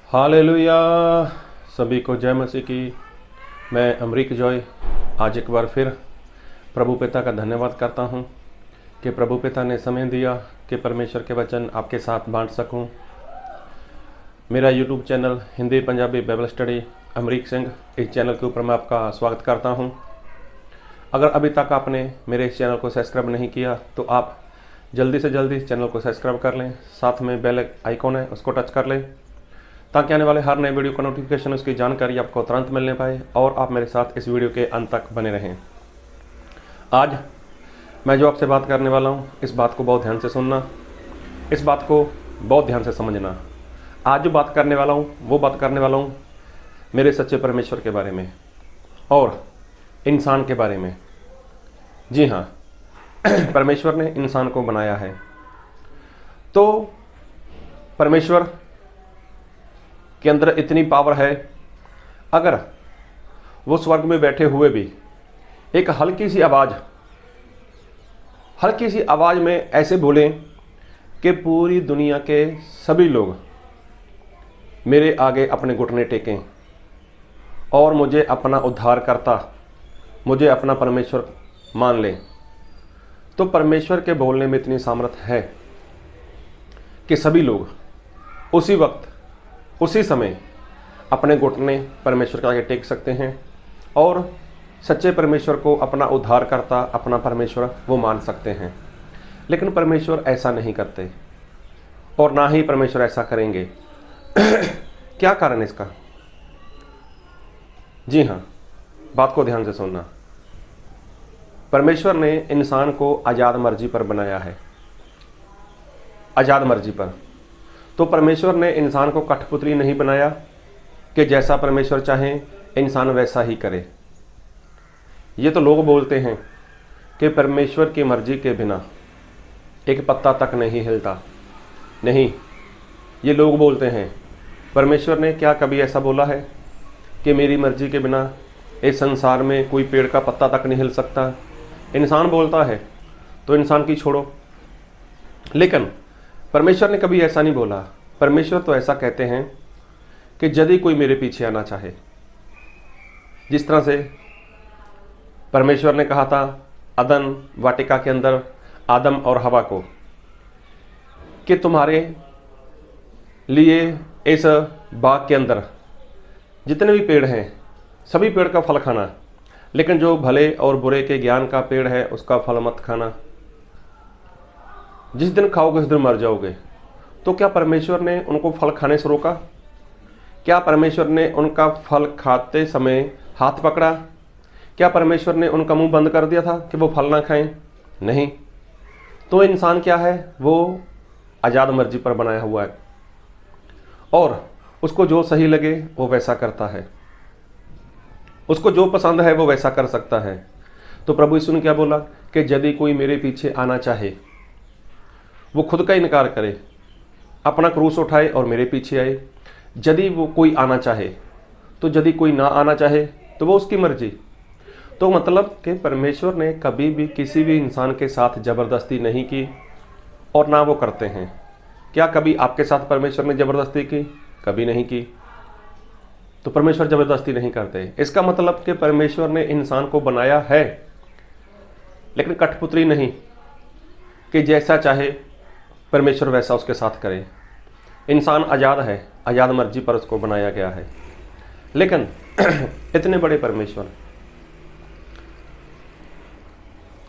Hallelujah. सभी को जय मसीह की। मैं अमरीक जॉय आज एक बार फिर प्रभु पिता का धन्यवाद करता हूं कि प्रभु पिता ने समय दिया कि परमेश्वर के वचन आपके साथ बांट सकूं। मेरा YouTube channel Hindi Punjabi Bible study Amrik Singh, इस चैनल के ऊपर मैं आपका स्वागत करता हूं। अगर अभी तक आपने मेरे इस चैनल को सब्सक्राइब नहीं किया तो आप जल्दी से जल्दी इस चैनल को सब्सक्राइब कर लें। साथ में बेल आइकॉन है, उसको टच कर लें ताकि आने वाले हर नए वीडियो का नोटिफिकेशन, उसकी जानकारी आपको तुरंत मिलने पाए और आप मेरे साथ इस वीडियो के अंत तक बने रहें। आज मैं जो आपसे बात करने वाला हूँ, इस बात को बहुत ध्यान से सुनना, इस बात को बहुत ध्यान से समझना। आज जो बात करने वाला हूँ वो बात करने वाला हूँ मेरे सच्चे परमेश्वर के बारे में और इंसान के बारे में। जी हाँ, परमेश्वर ने इंसान को बनाया है। तो परमेश्वर के अंदर इतनी पावर है, अगर वो स्वर्ग में बैठे हुए भी एक हल्की सी आवाज़ में ऐसे बोलें कि पूरी दुनिया के सभी लोग मेरे आगे अपने घुटने टेकें और मुझे अपना उद्धारकर्ता, मुझे अपना परमेश्वर मान लें, तो परमेश्वर के बोलने में इतनी सामर्थ है कि सभी लोग उसी वक्त, उसी समय अपने घुटने परमेश्वर के आगे टेक सकते हैं और सच्चे परमेश्वर को अपना उद्धारकर्ता, अपना परमेश्वर वो मान सकते हैं। लेकिन परमेश्वर ऐसा नहीं करते और ना ही परमेश्वर ऐसा करेंगे। क्या कारण इसका? जी हाँ, बात को ध्यान से सुनना। परमेश्वर ने इंसान को आज़ाद मर्जी पर बनाया है, आज़ाद मर्जी पर। तो परमेश्वर ने इंसान को कठपुतली नहीं बनाया कि जैसा परमेश्वर चाहे इंसान वैसा ही करे। ये तो लोग बोलते हैं कि परमेश्वर की मर्जी के बिना एक पत्ता तक नहीं हिलता। नहीं, ये लोग बोलते हैं। परमेश्वर ने क्या कभी ऐसा बोला है कि मेरी मर्जी के बिना इस संसार में कोई पेड़ का पत्ता तक नहीं हिल सकता? इंसान बोलता है तो इंसान की छोड़ो, लेकिन परमेश्वर ने कभी ऐसा नहीं बोला। परमेश्वर तो ऐसा कहते हैं कि यदि कोई मेरे पीछे आना चाहे, जिस तरह से परमेश्वर ने कहा था अदन वाटिका के अंदर आदम और हवा को कि तुम्हारे लिए इस बाग के अंदर जितने भी पेड़ हैं सभी पेड़ का फल खाना, लेकिन जो भले और बुरे के ज्ञान का पेड़ है उसका फल मत खाना, जिस दिन खाओगे उस दिन मर जाओगे। तो क्या परमेश्वर ने उनको फल खाने से रोका? क्या परमेश्वर ने उनका फल खाते समय हाथ पकड़ा? क्या परमेश्वर ने उनका मुंह बंद कर दिया था कि वो फल ना खाएं? नहीं। तो इंसान क्या है? वो आज़ाद मर्जी पर बनाया हुआ है और उसको जो सही लगे वो वैसा करता है, उसको जो पसंद है वो वैसा कर सकता है। तो प्रभु यीशु ने क्या बोला कि यदि कोई मेरे पीछे आना चाहे वो खुद का इनकार करे, अपना क्रूस उठाए और मेरे पीछे आए। यदि वो कोई आना चाहे तो, यदि कोई ना आना चाहे तो वो उसकी मर्जी। तो मतलब कि परमेश्वर ने कभी भी किसी भी इंसान के साथ ज़बरदस्ती नहीं की और ना वो करते हैं। क्या कभी आपके साथ परमेश्वर ने ज़बरदस्ती की? कभी नहीं की। तो परमेश्वर ज़बरदस्ती नहीं करते। इसका मतलब कि परमेश्वर ने इंसान को बनाया है, लेकिन कठपुतली नहीं कि जैसा चाहे परमेश्वर वैसा उसके साथ करे। इंसान आज़ाद है, आज़ाद मर्जी पर उसको बनाया गया है। लेकिन इतने बड़े परमेश्वर,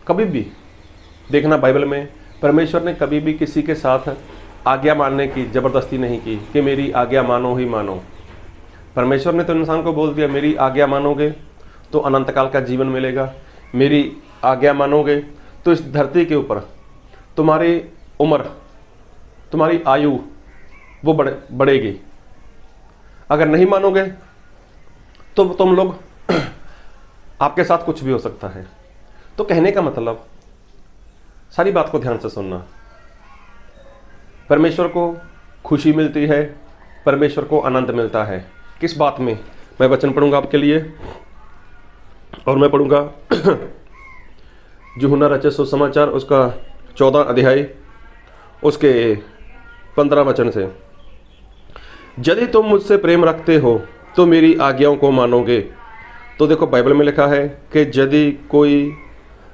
कभी भी देखना बाइबल में परमेश्वर ने कभी भी किसी के साथ आज्ञा मानने की ज़बरदस्ती नहीं की कि मेरी आज्ञा मानो ही मानो। परमेश्वर ने तो इंसान को बोल दिया मेरी आज्ञा मानोगे तो अनंत काल का जीवन मिलेगा, मेरी आज्ञा मानोगे तो इस धरती के ऊपर तुम्हारी उम्र, तुम्हारी आयु वो बढ़ेगी। अगर नहीं मानोगे तो तुम लोग आपके साथ कुछ भी हो सकता है। तो कहने का मतलब, सारी बात को ध्यान से सुनना। परमेश्वर को खुशी मिलती है, परमेश्वर को आनंद मिलता है। किस बात में? मैं वचन पढ़ूंगा आपके लिए और मैं पढ़ूंगा यूहन्ना रचित सुसमाचार उसका 14 अध्याय उसके 15 वचन से। यदि तुम मुझसे प्रेम रखते हो तो मेरी आज्ञाओं को मानोगे। तो देखो बाइबल में लिखा है कि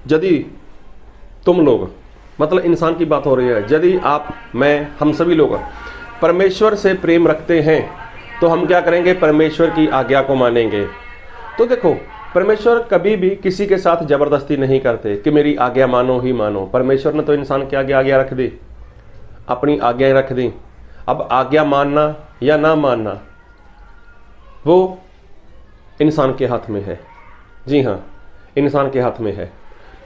यदि तुम लोग, मतलब इंसान की बात हो रही है, यदि आप, मैं, हम सभी लोग परमेश्वर से प्रेम रखते हैं तो हम क्या करेंगे? परमेश्वर की आज्ञा को मानेंगे। तो देखो, परमेश्वर कभी भी किसी के साथ जबरदस्ती नहीं करते कि मेरी आज्ञा मानो ही मानो। परमेश्वर ने तो इंसान के आगे आज्ञा रख दी, अपनी आज्ञाएं रख दी। अब आज्ञा मानना या ना मानना वो इंसान के हाथ में है। जी हाँ, इंसान के हाथ में है।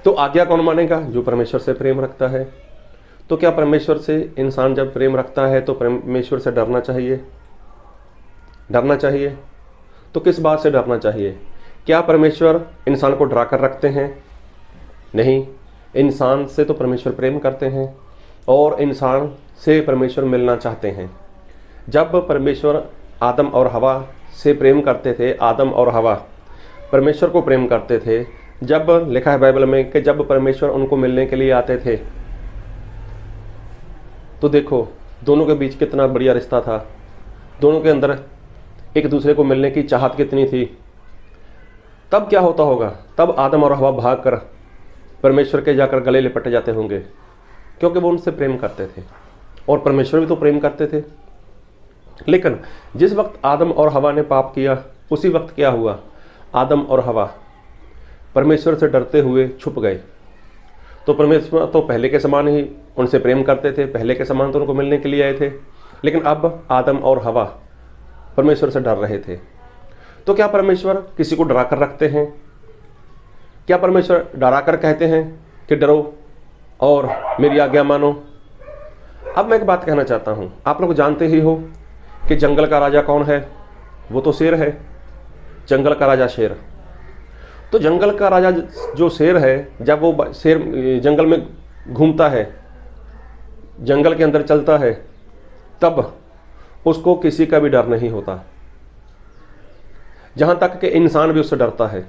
तो आज्ञा कौन मानेगा? जो परमेश्वर से प्रेम रखता है। तो क्या परमेश्वर से इंसान जब प्रेम रखता है तो परमेश्वर से डरना चाहिए? डरना चाहिए। तो किस बात से डरना चाहिए? क्या परमेश्वर इंसान को डरा कर रखते हैं? नहीं, इंसान से तो परमेश्वर प्रेम करते हैं और इंसान से परमेश्वर मिलना चाहते हैं। जब परमेश्वर आदम और हवा से प्रेम करते थे, आदम और हवा परमेश्वर को प्रेम करते थे। जब लिखा है बाइबल में कि जब परमेश्वर उनको मिलने के लिए आते थे तो देखो दोनों के बीच कितना बढ़िया रिश्ता था, दोनों के अंदर एक दूसरे को मिलने की चाहत कितनी थी। तब क्या होता होगा? तब आदम और हवा भागकर परमेश्वर के जाकर गले लिपट जाते होंगे, क्योंकि वो उनसे प्रेम करते थे और परमेश्वर भी तो प्रेम करते थे। लेकिन जिस वक्त आदम और हवा ने पाप किया, उसी वक्त क्या हुआ? आदम और हवा परमेश्वर से डरते हुए छुप गए। तो परमेश्वर तो पहले के समान ही उनसे प्रेम करते थे, पहले के समान तो उनको मिलने के लिए आए थे। लेकिन अब आदम और हवा परमेश्वर से डर रहे थे। तो क्या परमेश्वर किसी को डरा कर रखते हैं? क्या परमेश्वर डरा कर कहते हैं कि डरो और मेरी आज्ञा मानो? अब मैं एक बात कहना चाहता हूं, आप लोग जानते ही हो कि जंगल का राजा कौन है? वो तो शेर है, जंगल का राजा शेर। तो जंगल का राजा जो शेर है, जब वो शेर जंगल में घूमता है, जंगल के अंदर चलता है, तब उसको किसी का भी डर नहीं होता, जहां तक कि इंसान भी उससे डरता है।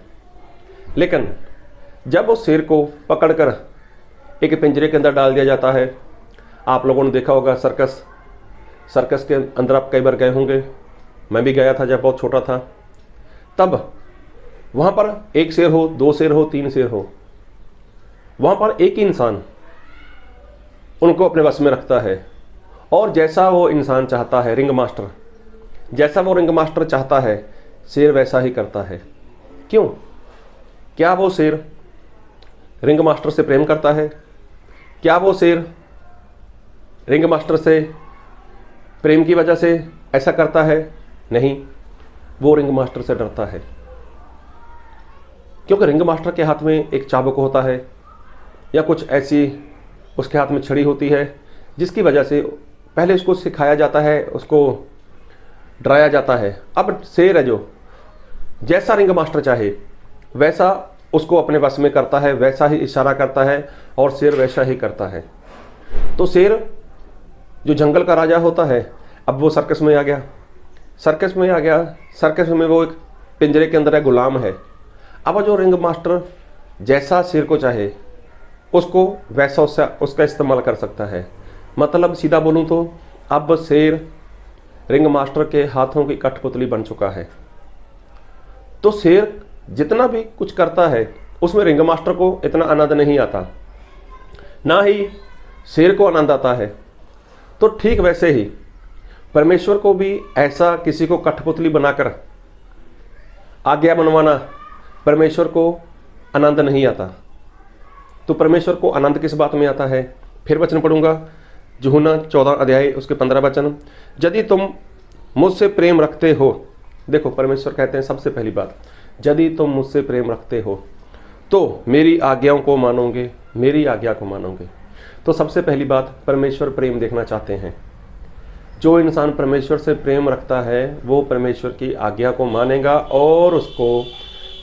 लेकिन जब उस शेर को पकड़कर एक पिंजरे के अंदर डाल दिया जाता है, आप लोगों ने देखा होगा सर्कस के अंदर आप कई बार गए होंगे, मैं भी गया था जब बहुत छोटा था। तब वहां पर एक शेर हो, दो शेर हो, तीन शेर हो, वहां पर एक ही इंसान उनको अपने वश में रखता है और जैसा वो इंसान चाहता है, रिंग मास्टर, जैसा वो रिंग मास्टर चाहता है, शेर वैसा ही करता है। क्यों? क्या वो शेर रिंग मास्टर से प्रेम करता है? क्या वो शेर रिंग मास्टर से प्रेम की वजह से ऐसा करता है? नहीं, वो रिंग मास्टर से डरता है, क्योंकि रिंग मास्टर के हाथ में एक चाबुक होता है या कुछ ऐसी उसके हाथ में छड़ी होती है, जिसकी वजह से पहले उसको सिखाया जाता है, उसको डराया जाता है। अब शेर है जो जैसा रिंग मास्टर चाहे वैसा उसको अपने वश में करता है, वैसा ही इशारा करता है और शेर वैसा ही करता है। तो शेर जो जंगल का राजा होता है, अब वो सर्कस में आ गया, सर्कस में वो एक पिंजरे के अंदर है, गुलाम है। अब जो रिंग मास्टर जैसा शेर को चाहे उसको वैसा उसका इस्तेमाल कर सकता है। मतलब सीधा बोलूं तो अब शेर रिंग मास्टर के हाथों की कठपुतली बन चुका है। तो शेर जितना भी कुछ करता है उसमें रिंग मास्टर को इतना आनंद नहीं आता, ना ही शेर को आनंद आता है। तो ठीक वैसे ही परमेश्वर को भी ऐसा किसी को कठपुतली बनाकर आज्ञा बनवाना परमेश्वर को आनंद नहीं आता। तो परमेश्वर को आनंद किस बात में आता है? फिर वचन पढ़ूंगा, यूहन्ना 14 अध्याय उसके 15 वचन, यदि तुम मुझसे प्रेम रखते हो। देखो परमेश्वर कहते हैं सबसे पहली बात, यदि तुम मुझसे प्रेम रखते हो तो मेरी आज्ञाओं को मानोगे, मेरी आज्ञा को मानोगे। तो सबसे पहली बात, परमेश्वर प्रेम देखना चाहते हैं। जो इंसान परमेश्वर से प्रेम रखता है वो परमेश्वर की आज्ञा को मानेगा और उसको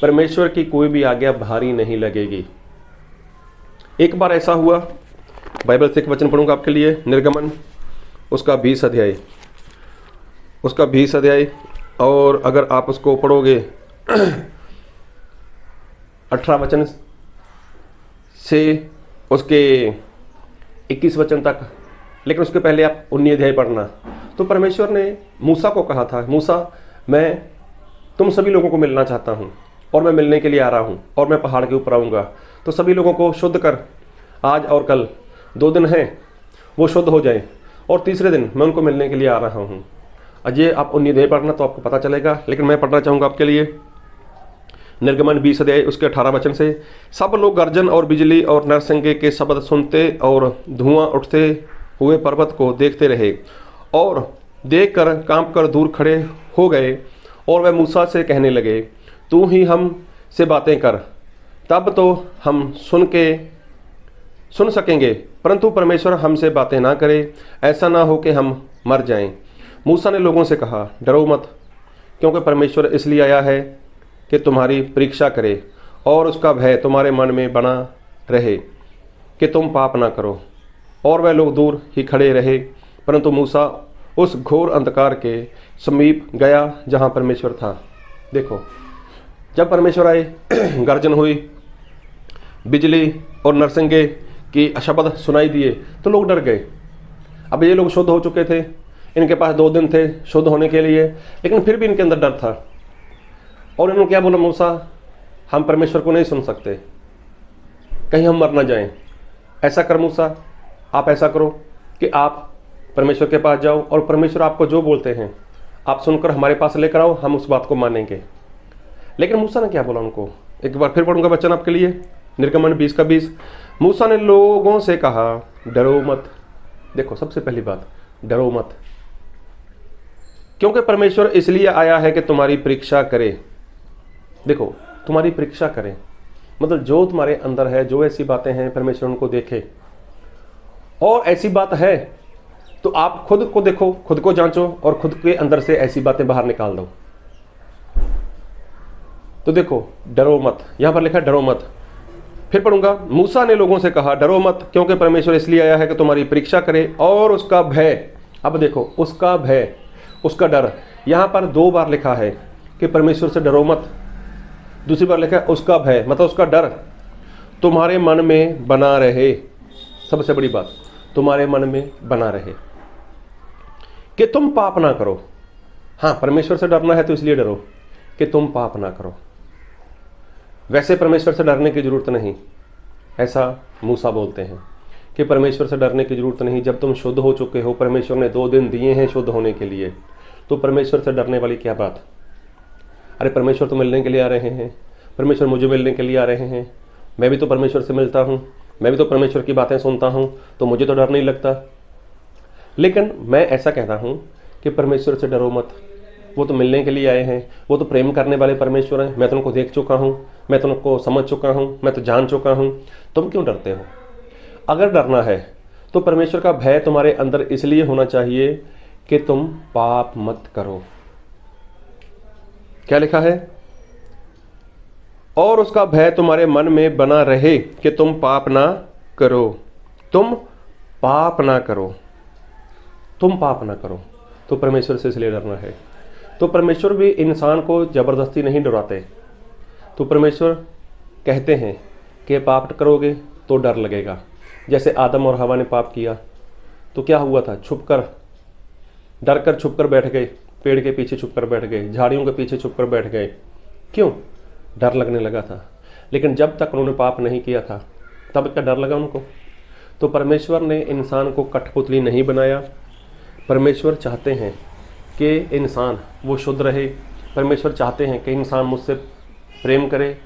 परमेश्वर की कोई भी आज्ञा भारी नहीं लगेगी। एक बार ऐसा हुआ, बाइबल से एक वचन पढ़ूंगा आपके लिए, निर्गमन उसका 20 अध्याय, और अगर आप उसको पढ़ोगे 18 वचन से उसके 21 वचन तक, लेकिन उसके पहले आप 19 अध्याय पढ़ना। तो परमेश्वर ने मूसा को कहा था, मूसा मैं तुम सभी लोगों को मिलना चाहता हूँ और मैं मिलने के लिए आ रहा हूँ और मैं पहाड़ के ऊपर आऊँगा, तो सभी लोगों को शुद्ध कर, आज और कल 2 दिन हैं वो शुद्ध हो जाए और तीसरे दिन मैं उनको मिलने के लिए आ रहा हूँ। अजय आप 19 नहीं पढ़ना तो आपको पता चलेगा, लेकिन मैं पढ़ना चाहूँगा आपके लिए निर्गमन 20 अध्याय उसके 18 वचन से। सब लोग गर्जन और बिजली और नरसिंगे के शब्द सुनते और धुआं उठते हुए पर्वत को देखते रहे और देखकर कांप कर दूर खड़े हो गए और वह मूसा से कहने लगे, तू ही हम से बातें कर, तब तो हम सुन सकेंगे, परंतु परमेश्वर हमसे बातें ना करे, ऐसा ना हो कि हम मर जाएं। मूसा ने लोगों से कहा, डरो मत, क्योंकि परमेश्वर इसलिए आया है कि तुम्हारी परीक्षा करे और उसका भय तुम्हारे मन में बना रहे कि तुम पाप ना करो। और वह लोग दूर ही खड़े रहे, परंतु मूसा उस घोर अंधकार के समीप गया जहाँ परमेश्वर था। देखो, जब परमेश्वर आए, गर्जन हुई, बिजली और नरसिंगे की शब्द सुनाई दिए तो लोग डर गए। अब ये लोग शुद्ध हो चुके थे, इनके पास 2 दिन थे शुद्ध होने के लिए, लेकिन फिर भी इनके अंदर डर था। और इन्होंने क्या बोला, मूसा हम परमेश्वर को नहीं सुन सकते, कहीं हम मर ना जाएं। ऐसा कर मूसा, आप ऐसा करो कि आप परमेश्वर के पास जाओ और परमेश्वर आपको जो बोलते हैं आप सुनकर हमारे पास लेकर आओ, हम उस बात को मानेंगे। लेकिन मूसा ने क्या बोला उनको, एक बार फिर पढ़ूंगा वचन आपके लिए, निर्गमन 20 का 20। मूसा ने लोगों से कहा, डरो मत। देखो, सबसे पहली बात, डरो मत, क्योंकि परमेश्वर इसलिए आया है कि तुम्हारी परीक्षा करे। देखो, तुम्हारी परीक्षा करें, मतलब जो तुम्हारे अंदर है, जो ऐसी बातें हैं परमेश्वर उनको देखे। और ऐसी बात है तो आप खुद को देखो, खुद को जांचो और खुद के अंदर से ऐसी बातें बाहर निकाल दो। तो देखो, डरो मत, यहां पर लिखा डरो मत। फिर पढ़ूंगा, मूसा ने लोगों से कहा, डरो मत, क्योंकि परमेश्वर इसलिए आया है कि तुम्हारी परीक्षा करे और उसका भय। अब देखो, उसका भय, उसका डर, यहां पर 2 बार लिखा है कि परमेश्वर से डरो मत, दूसरी बार लिखा है उसका भय, मतलब उसका डर तुम्हारे मन में बना रहे। सबसे बड़ी बात, तुम्हारे मन में बना रहे कि तुम पाप ना करो। हाँ, परमेश्वर से डरना है तो इसलिए डरो कि तुम पाप ना करो। वैसे परमेश्वर से डरने की जरूरत नहीं, ऐसा मूसा बोलते हैं कि परमेश्वर से डरने की जरूरत नहीं। जब तुम शुद्ध हो चुके हो, परमेश्वर ने 2 दिन दिए हैं शुद्ध होने के लिए, तो परमेश्वर से डरने वाली क्या बात। अरे परमेश्वर तो मिलने के लिए आ रहे हैं, परमेश्वर मुझे मिलने के लिए आ रहे हैं, मैं भी तो परमेश्वर से मिलता हूँ, मैं भी तो परमेश्वर की बातें सुनता हूँ, तो मुझे तो डर नहीं लगता। लेकिन मैं ऐसा कहता हूँ कि परमेश्वर से डरो मत, वो तो मिलने के लिए आए हैं, वो तो प्रेम करने वाले परमेश्वर हैं। मैं तो उनको देख चुका हूँ, मैं तो उनको समझ चुका हूँ, मैं तो जान चुका हूँ। तुम क्यों डरते हो? अगर डरना है तो परमेश्वर का भय तुम्हारे अंदर इसलिए होना चाहिए कि तुम पाप मत करो। क्या लिखा है? और उसका भय तुम्हारे मन में बना रहे कि तुम पाप ना करो। तुम पाप ना करो, तुम पाप ना करो। तो परमेश्वर से इसलिए डरना है। तो परमेश्वर भी इंसान को जबरदस्ती नहीं डराते। तो परमेश्वर कहते हैं कि पाप करोगे तो डर लगेगा। जैसे आदम और हवा ने पाप किया तो क्या हुआ था? छुपकर, डर कर छुपकर बैठ गए, पेड़ के पीछे छुपकर बैठ गए, झाड़ियों के पीछे छुपकर बैठ गए। क्यों? डर लगने लगा था। लेकिन जब तक उन्होंने पाप नहीं किया था तब क्या डर लगा उनको? तो परमेश्वर ने इंसान को कठपुतली नहीं बनाया। परमेश्वर चाहते हैं कि इंसान वो शुद्ध रहे। परमेश्वर चाहते हैं कि इंसान मुझसे प्रेम करे,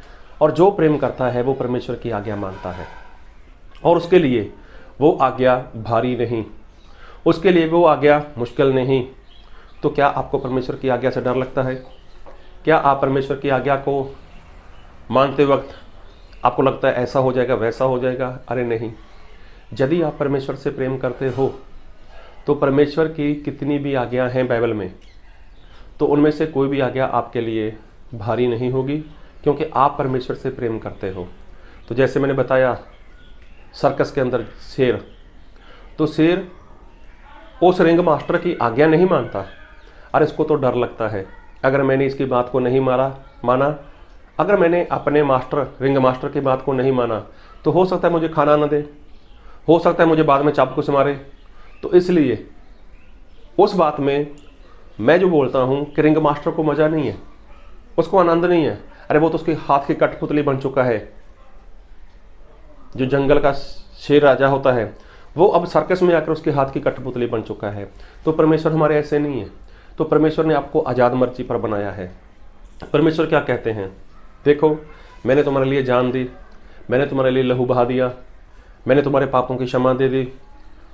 और जो प्रेम करता है वो परमेश्वर की आज्ञा मानता है, और उसके लिए वो आज्ञा भारी नहीं, उसके लिए वो आज्ञा मुश्किल नहीं। तो क्या आपको परमेश्वर की आज्ञा से डर लगता है? क्या आप परमेश्वर की आज्ञा को मानते वक्त आपको लगता है ऐसा हो जाएगा, वैसा हो जाएगा? अरे नहीं। यदि आप परमेश्वर से प्रेम करते हो तो परमेश्वर की कितनी भी आज्ञा हैं बाइबल में, तो उनमें से कोई भी आज्ञा आपके लिए भारी नहीं होगी, क्योंकि आप परमेश्वर से प्रेम करते हो। तो जैसे मैंने बताया सर्कस के अंदर शेर, तो शेर उस रिंग मास्टर की आज्ञा नहीं मानता। अरे इसको तो डर लगता है, अगर मैंने इसकी बात को नहीं माना, अगर मैंने अपने रिंग मास्टर की बात को नहीं माना तो हो सकता है मुझे खाना न दे, हो सकता है मुझे बाद में चाबुक से मारे। तो इसलिए उस बात में मैं जो बोलता हूँ कि रिंग मास्टर को मज़ा नहीं है, उसको आनंद नहीं है। अरे वो तो उसके हाथ की कठपुतली बन चुका है। जो जंगल का शेर राजा होता है वो अब सर्कस में आकर उसके हाथ की कठपुतली बन चुका है। तो परमेश्वर हमारे ऐसे नहीं है। तो परमेश्वर ने आपको आज़ाद मर्जी पर बनाया है। परमेश्वर क्या कहते हैं, देखो मैंने तुम्हारे लिए जान दी, मैंने तुम्हारे लिए लहू बहा दिया, मैंने तुम्हारे पापों की क्षमा दे दी,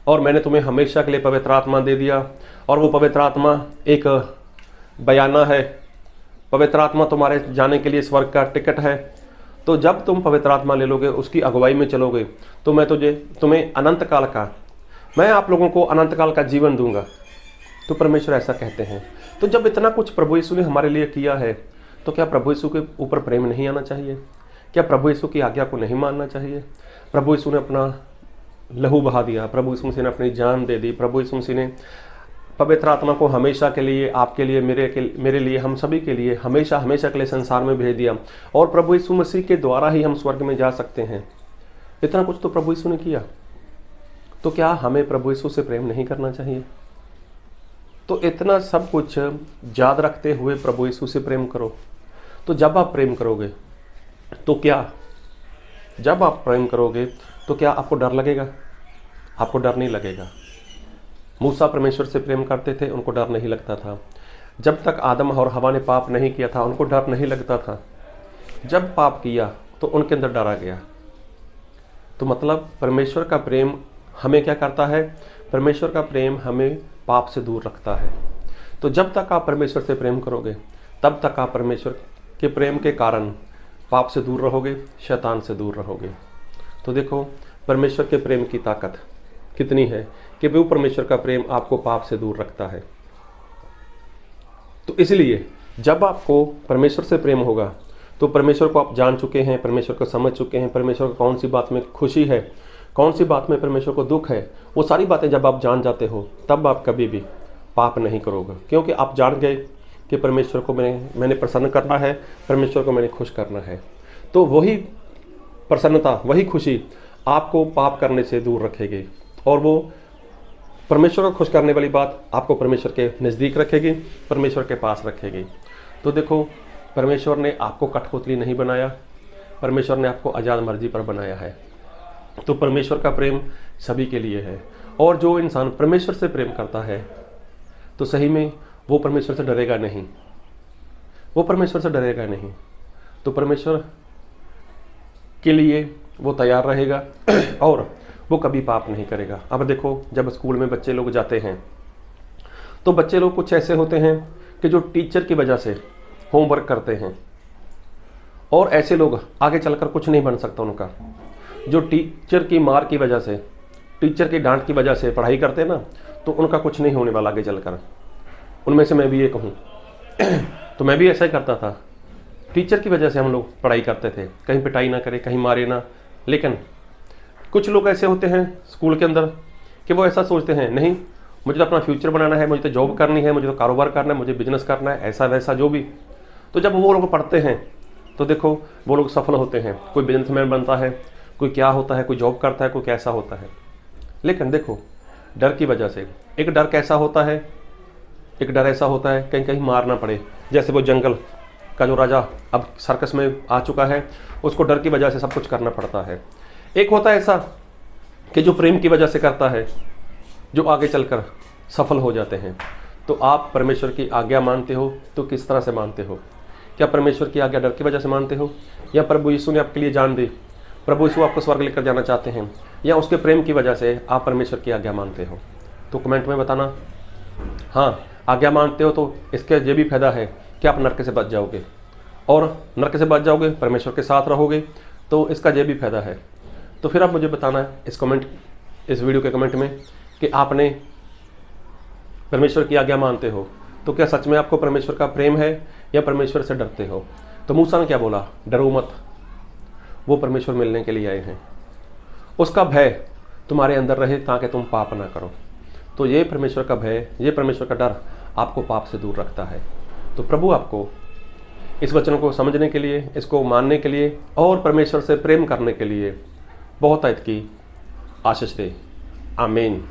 और मैंने तुम्हें हमेशा के लिए पवित्र आत्मा दे दिया। और वो पवित्र आत्मा एक बयाना है, पवित्र आत्मा तुम्हारे जाने के लिए स्वर्ग का टिकट है। तो जब तुम पवित्र आत्मा ले लोगे, उसकी अगुवाई में चलोगे, तो मैं तुम्हें अनंत काल का, मैं आप लोगों को अनंत काल का जीवन दूंगा। तो परमेश्वर ऐसा कहते हैं। तो जब इतना कुछ प्रभु यीशु ने हमारे लिए किया है, तो क्या प्रभु यीशु के ऊपर प्रेम नहीं आना चाहिए? क्या प्रभु यीशु की आज्ञा को नहीं मानना चाहिए? प्रभु यीशु ने अपना लहू बहा दिया, प्रभु यीशु मसीह ने अपनी जान दे दी, प्रभु यीशु मसीह ने पवित्र आत्मा को हमेशा के लिए, आपके लिए, मेरे लिए, हम सभी के लिए हमेशा के लिए संसार में भेज दिया। और प्रभु यीशु मसीह के द्वारा ही हम स्वर्ग में जा सकते हैं। इतना कुछ तो प्रभु यीशु ने किया। तो क्या हमें प्रभु यीशु से प्रेम नहीं करना चाहिए? तो इतना सब कुछ याद रखते हुए प्रभु यीशु से प्रेम करो। तो जब आप प्रेम करोगे तो क्या, जब आप प्रेम करोगे तो क्या आपको डर लगेगा? आपको डर नहीं लगेगा। मूसा परमेश्वर से प्रेम करते थे, उनको डर नहीं लगता था। जब तक आदम और हवा ने पाप नहीं किया था, उनको डर नहीं लगता था। जब पाप किया तो उनके अंदर डर आ गया। तो मतलब परमेश्वर का प्रेम हमें क्या करता है? परमेश्वर का प्रेम हमें पाप से दूर रखता है। तो जब तक आप परमेश्वर से प्रेम करोगे, तब तक आप परमेश्वर के प्रेम के कारण पाप से दूर रहोगे, शैतान से दूर रहोगे। तो देखो परमेश्वर के प्रेम की ताकत कितनी है कि वो परमेश्वर का प्रेम आपको पाप से दूर रखता है। तो इसलिए जब आपको परमेश्वर से प्रेम होगा, तो परमेश्वर को आप जान चुके हैं, परमेश्वर को समझ चुके हैं, परमेश्वर को कौन सी बात में खुशी है, कौन सी बात में परमेश्वर को दुख है, वो सारी बातें जब आप जान जाते हो, तब आप कभी भी पाप नहीं करोगे। क्योंकि आप जान गए कि परमेश्वर को मैंने प्रसन्न करना है, परमेश्वर को मैंने खुश करना है। तो वही प्रसन्नता, वही खुशी आपको पाप करने से दूर रखेगी, और वो परमेश्वर को खुश करने वाली बात आपको परमेश्वर के नज़दीक रखेगी, परमेश्वर के पास रखेगी। तो देखो परमेश्वर ने आपको कठपुतली नहीं बनाया, परमेश्वर ने आपको आज़ाद मर्जी पर बनाया है। तो परमेश्वर का प्रेम सभी के लिए है। और जो इंसान परमेश्वर से प्रेम करता है, तो सही में वो परमेश्वर से डरेगा नहीं, वो परमेश्वर से डरेगा नहीं। तो परमेश्वर के लिए वो तैयार रहेगा और वो कभी पाप नहीं करेगा। अब देखो जब स्कूल में बच्चे लोग जाते हैं, तो बच्चे लोग कुछ ऐसे होते हैं कि जो टीचर की वजह से होमवर्क करते हैं, और ऐसे लोग आगे चलकर कुछ नहीं बन सकता उनका। जो टीचर की मार की वजह से, टीचर की डांट की वजह से पढ़ाई करते हैं ना, तो उनका कुछ नहीं होने वाला आगे चलकर। उनमें से मैं भी एक हूँ। तो मैं भी ऐसा ही करता था। टीचर की वजह से हम लोग पढ़ाई करते थे, कहीं पिटाई ना करे, कहीं मारे ना। लेकिन कुछ लोग ऐसे होते हैं स्कूल के अंदर कि वो ऐसा सोचते हैं, नहीं मुझे तो अपना फ्यूचर बनाना है, मुझे तो जॉब करनी है, मुझे तो कारोबार करना है, मुझे बिजनेस करना है, ऐसा वैसा जो भी। तो जब वो लोग पढ़ते हैं तो देखो वो लोग सफल होते हैं। कोई बिजनेसमैन बनता है, कोई क्या होता है, कोई जॉब करता है, कोई कैसा होता है। लेकिन देखो डर की वजह से, एक डर कैसा होता है, एक डर ऐसा होता है कहीं कहीं मार ना पड़े। जैसे वो जंगल का जो राजा अब सर्कस में आ चुका है, उसको डर की वजह से सब कुछ करना पड़ता है। एक होता है ऐसा कि जो प्रेम की वजह से करता है, जो आगे चलकर सफल हो जाते हैं। तो आप परमेश्वर की आज्ञा मानते हो तो किस तरह से मानते हो? क्या परमेश्वर की आज्ञा डर की वजह से मानते हो, या प्रभु यीशु ने आपके लिए जान दी, प्रभु यीशु आपको स्वर्ग लेकर जाना चाहते हैं, या उसके प्रेम की वजह से आप परमेश्वर की आज्ञा मानते हो? तो कमेंट में बताना। हाँ, आज्ञा मानते हो तो इसके ये भी फायदा है कि आप नरक से बच जाओगे, और नरक से बच जाओगे, परमेश्वर के साथ रहोगे, तो इसका ये भी फायदा है। तो फिर आप मुझे बताना है इस वीडियो के कमेंट में कि आपने परमेश्वर की आज्ञा मानते हो, तो क्या सच में आपको परमेश्वर का प्रेम है या परमेश्वर से डरते हो? तो मूसा ने क्या बोला? डरो मत, वो परमेश्वर मिलने के लिए आए हैं, उसका भय तुम्हारे अंदर रहे ताकि तुम पाप ना करो। तो ये परमेश्वर का भय, ये परमेश्वर का डर आपको पाप से दूर रखता है। तो प्रभु आपको इस वचन को समझने के लिए, इसको मानने के लिए और परमेश्वर से प्रेम करने के लिए बहुत की आशीष दे। आमीन।